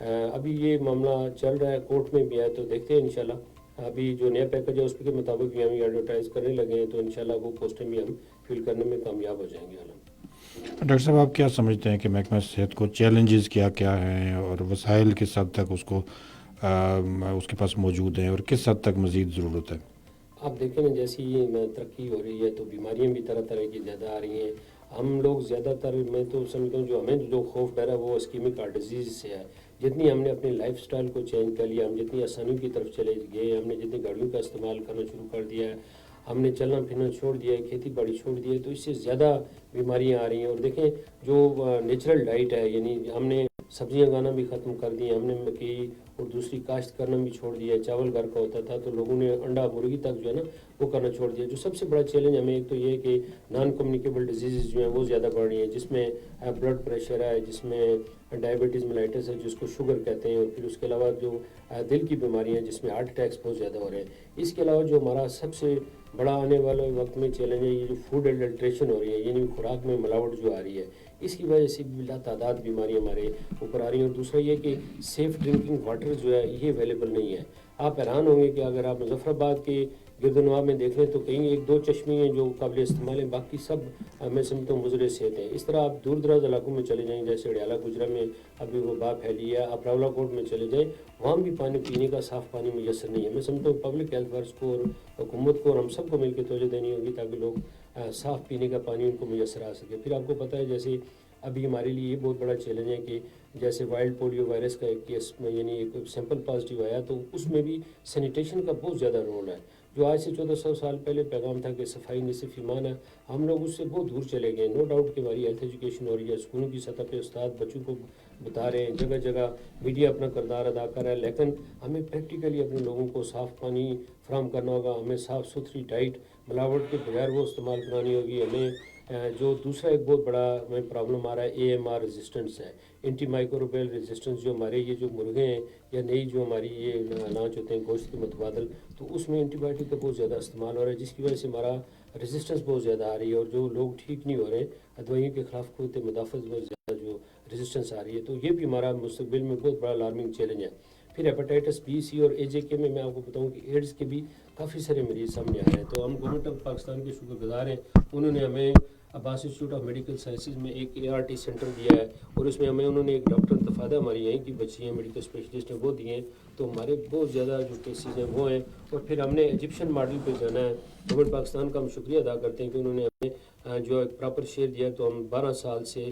ابھی یہ معاملہ چل رہا ہے، کورٹ میں بھی ہے، تو دیکھتے ہیں انشاءاللہ. ابھی جو نیا پیکج ہے اس کے مطابق بھی ہم یہ ایڈورٹائز کرنے لگے ہیں، تو انشاءاللہ وہ پوسٹیں بھی ہم فل کرنے میں کامیاب ہو جائیں گے. ڈاکٹر صاحب آپ کیا سمجھتے ہیں کہ محکمہ صحت کو چیلنجز کیا کیا ہیں اور وسائل کس حد تک اس کے پاس موجود ہیں اور کس حد تک مزید ضرورت ہے؟ آپ دیکھیں نا، جیسی ترقی ہو رہی ہے تو بیماریاں بھی طرح طرح کی زیادہ آ رہی ہیں. ہم لوگ زیادہ تر، میں تو سمجھتا ہوں جو ہمیں جو خوف ڈر ہے وہ اسکیمک ہارٹ ڈیزیز سے ہے. جتنی ہم نے اپنے لائف سٹائل کو چینج کر لیا، ہم جتنی آسانیوں کی طرف چلے گئے، ہم نے جتنی گاڑیوں کا استعمال کرنا شروع کر دیا ہے، ہم نے چلنا پھرنا چھوڑ دیا ہے، کھیتی باڑی چھوڑ دی ہے، تو اس سے زیادہ بیماریاں آ رہی ہیں. اور دیکھیں جو نیچرل ڈائٹ ہے، یعنی ہم نے سبزیاں اگانا بھی ختم کر دی ہیں، ہم نے مکئی اور دوسری کاشت کرنا بھی چھوڑ دیا ہے. چاول گھر کا ہوتا تھا تو لوگوں نے انڈا مرغی تک جو ہے نا وہ کرنا چھوڑ دیا. جو سب سے بڑا چیلنج ہمیں ایک تو یہ ہے کہ نان کمیونیکیبل ڈیزیزز جو ہیں وہ زیادہ بڑھ رہی ہیں، جس میں بلڈ پریشر ہے، جس میں ڈائبٹیز ملائٹس ہے جس کو شوگر کہتے ہیں، اور پھر اس کے علاوہ جو دل کی بیماریاں ہیں جس میں ہارٹ اٹیکس بہت زیادہ ہو رہے ہیں. اس کے علاوہ جو ہمارا سب سے بڑا آنے والے وقت میں چیلنج ہے، یہ جو فوڈ ایڈلٹریشن ہو رہی ہے، یعنی خوراک میں ملاوٹ جو آ رہی ہے، اس کی وجہ سے بھی تعداد بیماریاں ہمارے اوپر آ رہی ہیں. اور دوسرا یہ کہ سیف ڈرنکنگ واٹر جو ہے یہ اویلیبل نہیں ہے. آپ حیران ہوں گے کہ اگر آپ مظفر آباد کے گرد و نواح میں دیکھ لیں تو کہیں ایک دو چشمے ہیں جو قابل استعمال ہیں، باقی سب میں سمجھتا ہوں مضر صحت ہیں. اس طرح آپ دور دراز علاقوں میں چلے جائیں، جیسے اڈیالہ گجرا میں ابھی وبا پھیلی ہے، آپ راولا کوٹ میں چلے جائیں، وہاں بھی پانی پینے کا صاف پانی میسر نہیں ہے. میں سمجھتا ہوں پبلک ہیلتھ ورکرز کو اور حکومت کو اور ہم سب کو مل کے توجہ دینی ہوگی تاکہ لوگ صاف پینے کا پانی ان کو میسر آ سکے. پھر آپ کو پتہ ہے جیسے ابھی ہمارے لیے یہ بہت بڑا چیلنج ہے کہ جیسے وائلڈ پولیو وائرس کا ایک کیس میں یعنی ایک سیمپل پازیٹیو آیا، تو اس میں بھی سینیٹیشن کا بہت زیادہ رول ہے. جو آج سے 1400 سال پہلے پیغام تھا کہ صفائی نصف ایمان ہے، ہم لوگ اس سے بہت دور چلے گئے. نو ڈاؤٹ کہ ہماری ہیلتھ ایجوکیشن ہو رہی ہے، اسکولوں کی سطح پہ استاد بچوں کو بتا رہے ہیں، جگہ جگہ میڈیا اپنا کردار ادا کر رہا ہے، لیکن ہمیں پریکٹیکلی اپنے لوگوں کو صاف پانی فراہم کرنا ہوگا، ہمیں صاف ستھری ڈائٹ ملاوٹ کے بغیر وہ استعمال کرانی ہوگی. ہمیں جو دوسرا ایک بہت بڑا ہمیں پرابلم آ رہا ہے AMR ریزسٹنس ہے، اینٹی مائکروبیل ریزسٹنس. جو ہمارے یہ جو مرغے ہیں یا نئی جو ہماری یہ اناج ہوتے ہیں گوشت کے متبادل، تو اس میں اینٹی بائیوٹک کا بہت زیادہ استعمال ہو رہا ہے، جس کی وجہ سے ہمارا ریزسٹنس بہت زیادہ آ رہی ہے، اور جو لوگ ٹھیک نہیں ہو رہے ہیں دوائیوں کے خلاف قوت مدافعت بہت زیادہ جو ریزسٹنس آ رہی ہے. تو یہ بھی ہمارا مستقبل میں بہت بڑا الارمنگ چیلنج ہے. پھر ہیپاٹائٹس B C اور AJK میں آپ کو بتاؤں کہ ایڈز کے بھی کافی سارے مریض سامنے آ رہے ہیں. تو ہم گورنمنٹ آف پاکستان کے شکر گزار ہیں، انہوں نے ہمیں عباس انسٹیٹیوٹ آف میڈیکل سائنسز میں ایک ART سینٹر دیا ہے، اور اس میں ہمیں انہوں نے ایک ڈاکٹر تفادہ ہماری یہیں کی بچی ہیں میڈیکل اسپیشلسٹ ہیں وہ دیے ہیں. تو ہمارے بہت زیادہ جو کیسز ہیں وہ ہیں. اور پھر ہم نے ایجپشن ماڈل پہ جانا ہے. گورنمنٹ پاکستان کا ہم شکریہ ادا کرتے ہیں کہ انہوں نے ہمیں جو ایک پراپر شیئر دیا، تو ہم 12 سال سے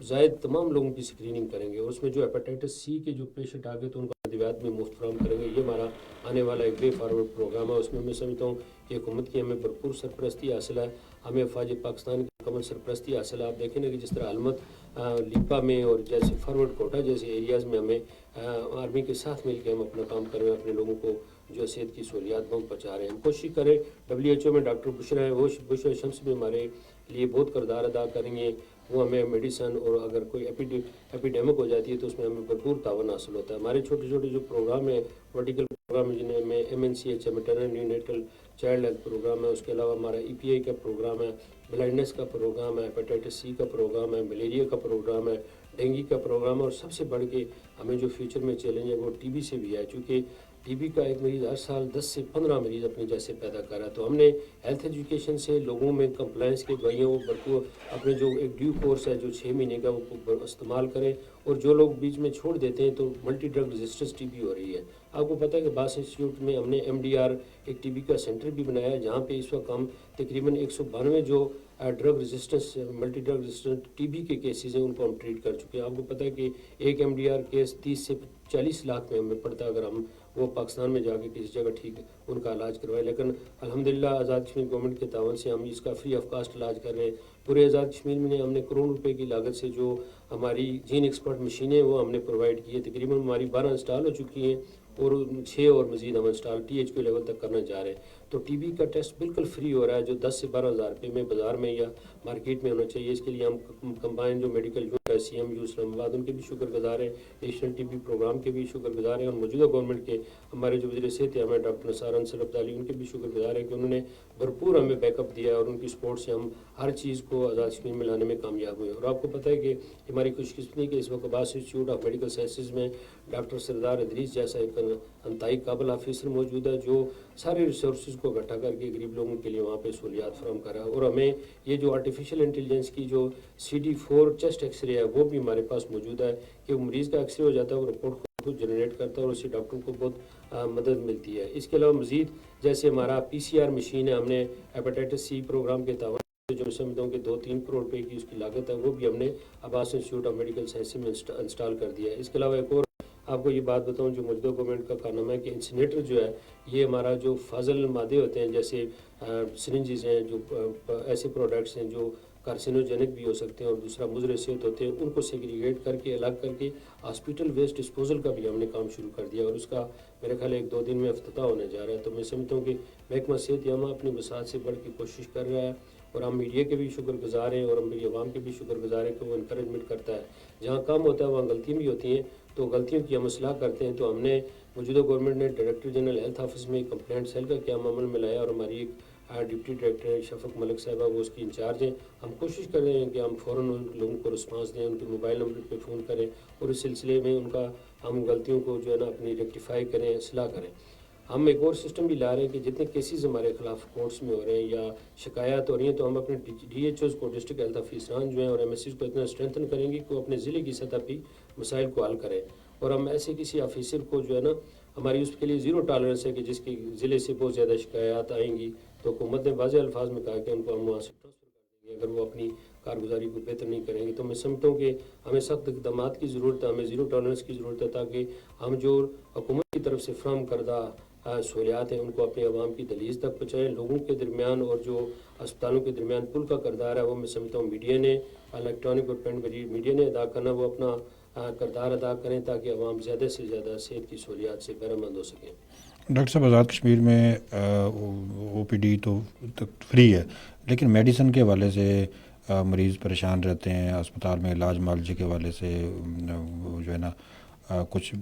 زائد تمام لوگوں کی اسکریننگ کریں گے، اور اس میں جو ہیپاٹائٹس C کے جو پیشنٹ آ گئے تو ان کو ادویات میں مفت فراہم کریں گے. یہ ہمارا آنے والا ایک وے فارورڈ پروگرام ہے. اس میں سمجھتا ہوں کہ حکومت کی ہمیں بھرپور سرپرستی حاصل ہے، ہمیں افواج پاکستان کی مکمل سرپرستی حاصل ہے. آپ دیکھیں نا کہ جس طرح علمت لیپا میں اور جیسے فارورڈ کوٹا جیسے ایریاز میں ہمیں آرمی کے ساتھ مل کے ہم اپنا کام کر رہے ہیں، اپنے لوگوں کو جو صحت کی سہولیات بہت پہنچا رہے ہیں. ہم کوشش کریں. WHO میں ڈاکٹر بشرا ہے، وہ بشرا شمس بھی ہمارے لیے بہت کردار ادا کریں گے. وہ ہمیں میڈیسن اور اگر کوئی ایپیڈیمک ہو جاتی ہے تو اس میں ہمیں بھرپور تعاون حاصل ہوتا ہے. ہمارے چھوٹے چھوٹے جو پروگرام ہیں ورٹیکل پروگرام جنہیں میں MNCH ہے، maternal neonatal child health programme ہے، اس کے علاوہ ہمارا EPI کا پروگرام ہے، بلائنڈنس کا پروگرام ہے، ہیپاٹائٹس C کا پروگرام ہے، ملیریا کا پروگرام ہے، ڈینگی کا پروگرام ہے. اور سب سے بڑھ کے ہمیں جو فیوچر میں چیلنج ہے وہ TB سے بھی ہے، چونکہ TB کا ایک مریض ہر سال 10 سے 15 مریض اپنے جیسے پیدا کر رہا ہے. تو ہم نے ہیلتھ ایجوکیشن سے لوگوں میں کمپلائنس کے دوائیوں بھرپور اپنے جو ایک ڈیو کورس ہے جو 6 مہینے کا وہ استعمال کریں. اور جو لوگ بیچ میں چھوڑ دیتے ہیں تو ملٹی ڈرگ ریزسٹنس TB ہو رہی ہے. آپ کو پتہ ہے کہ باس انسٹیٹیوٹ میں ہم نے MDR ایک TB کا سینٹر بھی بنایا ہے، جہاں پہ اس وقت ہم تقریباً 192 جو drug resistance multi drug resistant TB کے کیسز ہیں ان کو ہم ٹریٹ کر چکے ہیں. آپ کو پتہ ہے کہ ایک MDR کیس 30 سے 40 لاکھ میں ہمیں پڑتا ہے اگر ہم وہ پاکستان میں جا کے کسی جگہ ٹھیک ان کا علاج کروائے. لیکن الحمدللہ آزاد کشمیر گورنمنٹ کے تعاون سے ہم اس کا فری آف کاسٹ علاج کر رہے ہیں. پورے آزاد کشمیر میں ہم نے کروڑ روپے کی لاگت سے جو ہماری جین ایکسپرٹ مشینیں وہ ہم نے پرووائڈ کی ہے. تقریباً ہماری 12 انسٹال ہو چکی ہیں اور 6 اور مزید ہم انسٹال THQ لیول تک کرنا چاہ رہے ہیں. تو TB کا ٹیسٹ بالکل فری ہو رہا ہے جو 10 سے 12 ہزار روپے میں بازار میں یا مارکیٹ میں ہونا چاہیے. اس کے لیے ہم کمبائن جو میڈیکل یونٹ ہے CMU اسلام آباد ان کے بھی شکر گزار ہیں, نیشنل TB پروگرام کے بھی شکر گزار ہیں, اور موجودہ گورنمنٹ کے ہمارے جو وزیر صحت ہیں ہمیں ڈاکٹر نثار انصر عبدالی ان کے بھی شکر گزار ہیں کہ انہوں نے بھرپور ہمیں بیک اپ دیا, اور ان کی سپورٹ سے ہم ہر چیز کو آزاد کشمیر میں لانے میں کامیاب ہوئے. اور آپ کو پتہ ہے کہ ہماری خوش قسمتی کہ اس وقت عباس انسٹیٹیوٹ آف میڈیکل سائنسز میں ڈاکٹر سردار ادریس جیسا ایک انتہائی قابل آفیسر موجود ہے جو سارے ریسورسز کو اکٹھا کر کے غریب لوگوں کے لیے وہاں پہ سہولیات فراہم کر رہا ہے. اور ہمیں یہ جو آرٹیفیشیل انٹیلیجنس کی جو CD4 چیسٹ ایکس رے ہے وہ بھی ہمارے پاس موجود ہے کہ وہ مریض کا ایکس رے ہو جاتا ہے, وہ رپورٹ خود جنریٹ کرتا ہے اور اس سے ڈاکٹر کو بہت مدد ملتی ہے. اس کے علاوہ مزید جیسے ہمارا PCR مشین ہے, ہم نے ہیپاٹائٹس C پروگرام کے تعاون جو میں سمجھتا ہوں کہ 2-3 کروڑ روپے کی اس کی لاگت ہے, وہ بھی ہم نے عباس انسٹیٹیوٹ آف میڈیکل سائنس میں انسٹال کر دیا ہے. اس کے علاوہ ایک اور آپ کو یہ بات بتاؤں جو موجودہ گورنمنٹ کا کارنامہ ہے کہ انسینیٹر جو ہے یہ ہمارا جو فاضل مادے ہوتے ہیں جیسے سرنجز ہیں, جو ایسے پروڈکٹس ہیں جو کارسینوجینک بھی ہو سکتے ہیں اور دوسرا مضر صحت ہوتے ہیں, ان کو سیگریگیٹ کر کے الگ کر کے ہاسپٹل ویسٹ ڈسپوزل کا بھی ہم نے کام شروع کر دیا, اور اس کا میرے خیال 1-2 دن میں افتتاح ہونے جا رہا ہے. تو میں سمجھتا ہوں کہ محکمہ صحت یامہ اپنی وسعت سے بڑھ کے کوشش کر رہا ہے, اور ہم میڈیا کے بھی شکر گزار ہیں اور ہم میری عوام کے بھی شکر گزار ہیں کہ وہ انکریجمنٹ کرتا ہے. جہاں کام ہوتا ہے وہاں غلطیاں بھی ہوتی ہیں, تو غلطیوں کی ہم اصلاح کرتے ہیں. تو ہم نے موجودہ گورنمنٹ نے ڈائریکٹر جنرل ہیلتھ آفس میں کمپلینٹ سیل کا قیام عمل میں لایا, اور ہماری ایک ڈپٹی ڈائریکٹر شفق ملک صاحبہ وہ اس کی انچارج ہیں. ہم کوشش کر رہے ہیں کہ ہم فوراً ان لوگوں کو رسپانس دیں, ان کے موبائل نمبر پہ فون کریں, اور اس سلسلے میں ان کا ہم غلطیوں کو جو ہے نا اپنی ریکٹیفائی کریں, اصلاح کریں. ہم ایک اور سسٹم بھی لا رہے ہیں کہ جتنے کیسز ہمارے خلاف کورٹس میں ہو رہے ہیں یا شکایات ہو رہی ہیں, تو ہم اپنے DHOs کو ڈسٹرکٹ ہیلتھ آفیسران جو ہیں اور MSCs کو اتنا اسٹرینتھن کریں گے کہ وہ اپنے ضلع کی سطح پہ مسائل کو حل کریں. اور ہم ایسے کسی آفیسر کو جو ہے نا ہماری اس کے لیے 0 ٹالرنس ہے کہ جس کی ضلع سے بہت زیادہ شکایات آئیں گی تو حکومت نے واضح الفاظ میں کہا کہ ان کو ہم وہاں سے ٹرانسفر کر دیں گے اگر وہ اپنی کارگزاری کو بہتر نہیں کریں گے. تو میں سمجھتا ہوں کہ ہمیں سخت اقدامات کی ضرورت ہے, ہمیں 0 ٹالرنس کی ضرورت ہے, تاکہ ہم جو حکومت کی طرف سے فراہم کردہ سہولیات ہیں ان کو اپنے عوام کی دہلیز تک پہنچائیں. لوگوں کے درمیان اور جو اسپتالوں کے درمیان پل کا کردار ہے وہ میں سمجھتا ہوں میڈیا نے, الیکٹرانک اور پرنٹ میڈیا نے ادا کرنا, وہ اپنا کردار ادا کریں تاکہ عوام زیادہ سے زیادہ صحت کی سہولیات سے بہرہ مند ہو سکیں. ڈاکٹر صاحب آزاد کشمیر میں OPD تو فری ہے, لیکن میڈیسن کے حوالے سے مریض پریشان رہتے ہیں, اسپتال میں علاج معالجے کے حوالے سے جو ہے نا کچھ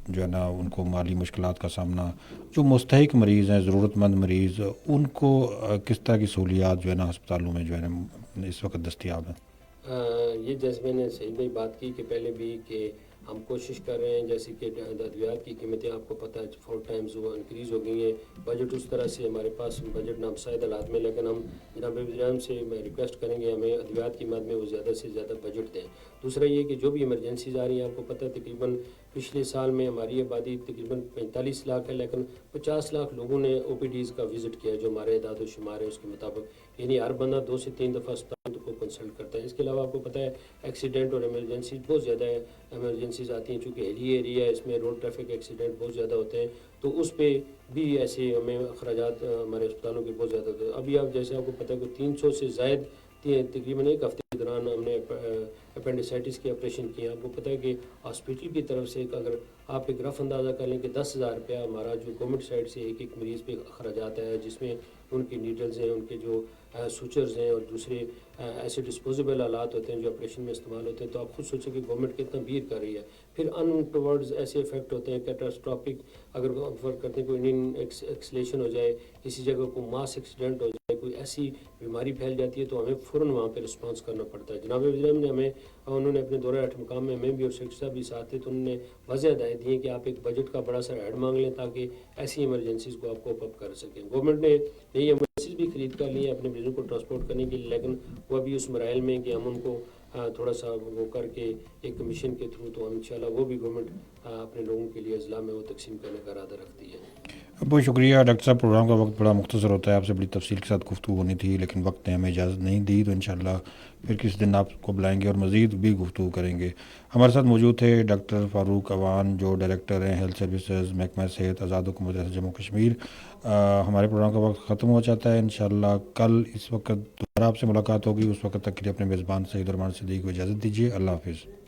جو ہے نا ان کو مالی مشکلات کا سامنا, جو مستحق مریض ہیں, ضرورت مند مریض, ان کو کس طرح کی سہولیات جو ہے نا ہسپتالوں میں جو ہے نا اس وقت دستیاب ہیں؟ یہ جیسے میں نے صحیح بھائی بات کی کہ پہلے بھی کہ ہم کوشش کر رہے ہیں, جیسے کہ ادویات کی قیمتیں آپ کو پتہ ہے 4 ٹائمز وہ انکریز ہو گئی ہیں. بجٹ اس طرح سے ہمارے پاس بجٹ نامساعد حالات میں, لیکن ہم جناب وزیر اعظم سے میں ریکویسٹ کریں گے ہمیں ادویات کی مد میں وہ زیادہ سے زیادہ بجٹ دیں. دوسرا یہ کہ جو بھی ایمرجنسیز آ رہی ہیں, آپ کو پتہ ہے تقریباً پچھلے سال میں ہماری آبادی تقریباً 45 لاکھ ہے, لیکن 50 لاکھ لوگوں نے OPDs کا وزٹ کیا جو ہمارے اعداد و شمار ہے اس کے مطابق, یعنی ہر بندہ 2 سے 3 دفعہ اسپتال کو کنسلٹ کرتا ہے. اس کے علاوہ آپ کو پتہ ہے ایکسیڈنٹ اور ایمرجنسی بہت زیادہ ایمرجنسیز آتی ہیں, چونکہ ہلی ایریا ہے, اس میں روڈ ٹریفک ایکسیڈنٹ بہت زیادہ ہوتے ہیں, تو اس پہ بھی ایسے ہمیں اخراجات ہمارے اسپتالوں کے بہت زیادہ ہوتے ہیں. ابھی آپ جیسے آپ کو پتہ ہے کہ 300 سے زائد تقریباً 1 ہفتے کے دوران ہم نے اپینڈیسائٹس کے آپریشن کیے. آپ کو پتہ ہے کہ ہاسپٹل کی طرف سے اگر آپ ایک رف اندازہ کر لیں کہ 10,000 روپیہ ہمارا جو گورنمنٹ سائڈ سے ایک مریض پہ اخراجات ہے, جس میں ان کی نیڈلز ہیں, ان کے جو سوچرز ہیں اور دوسرے ایسے ڈسپوزیبل آلات ہوتے ہیں جو آپریشن میں استعمال ہوتے ہیں. تو آپ خود سوچیں کہ گورنمنٹ کتنا بیر کر رہی ہے. پھر انٹورڈز ایسے افیکٹ ہوتے ہیں کیٹاسٹرافک, اگر فرق کرتے ہیں کوئی انڈین ایکسلیشن ہو جائے, کسی جگہ کو ماس ایکسیڈنٹ ہو جائے, کوئی ایسی بیماری پھیل جاتی ہے تو ہمیں فوراً وہاں پہ رسپانس کرنا پڑتا ہے. جناب وزیر اعظم نے ہمیں انہوں نے اپنے دورہ 8 مقام میں ہمیں بھی اور سیکٹری صاحب بھی ساتھ تھے, تو انہوں نے واضح ہدایت دی ہیں کہ آپ ایک بجٹ کا بڑا سا ایڈ مانگ لیں تاکہ ایسی ایمرجنسیز کو آپ کوپ اپ کر سکیں. گورنمنٹ نے نئی ایمرجنسیز بھی خرید کر لی ہیں اپنے مریضوں کو ٹرانسپورٹ کرنے کے لیے, لیکن وہ ابھی اس مراحل میں کہ ہم ان کو تھوڑا سا وہ کر کے ایک کمیشن کے تھرو, تو ہم انشاءاللہ وہ بھی گورنمنٹ اپنے لوگوں کے لیے اضلاع میں وہ تقسیم کرنے کا ارادہ رکھتی ہے. بہت شکریہ ڈاکٹر صاحب. پروگرام کا وقت بڑا مختصر ہوتا ہے, آپ سے بڑی تفصیل کے ساتھ گفتگو ہونی تھی, لیکن وقت نے ہمیں اجازت نہیں دی, تو انشاءاللہ پھر کسی دن آپ کو بلائیں گے اور مزید بھی گفتگو کریں گے. ہمارے ساتھ موجود تھے ڈاکٹر فاروق اوان جو ڈائریکٹر ہیں ہیلتھ سروسز محکمہ صحت آزاد حکومت جموں کشمیر. ہمارے پروگرام کا وقت ختم ہو جاتا ہے. انشاءاللہ کل اس وقت دوبارہ آپ سے ملاقات ہوگی. اس وقت تک کے لیے اپنے میزبان سعید الرحمان صدیقی کو اجازت دیجیے. اللہ حافظ.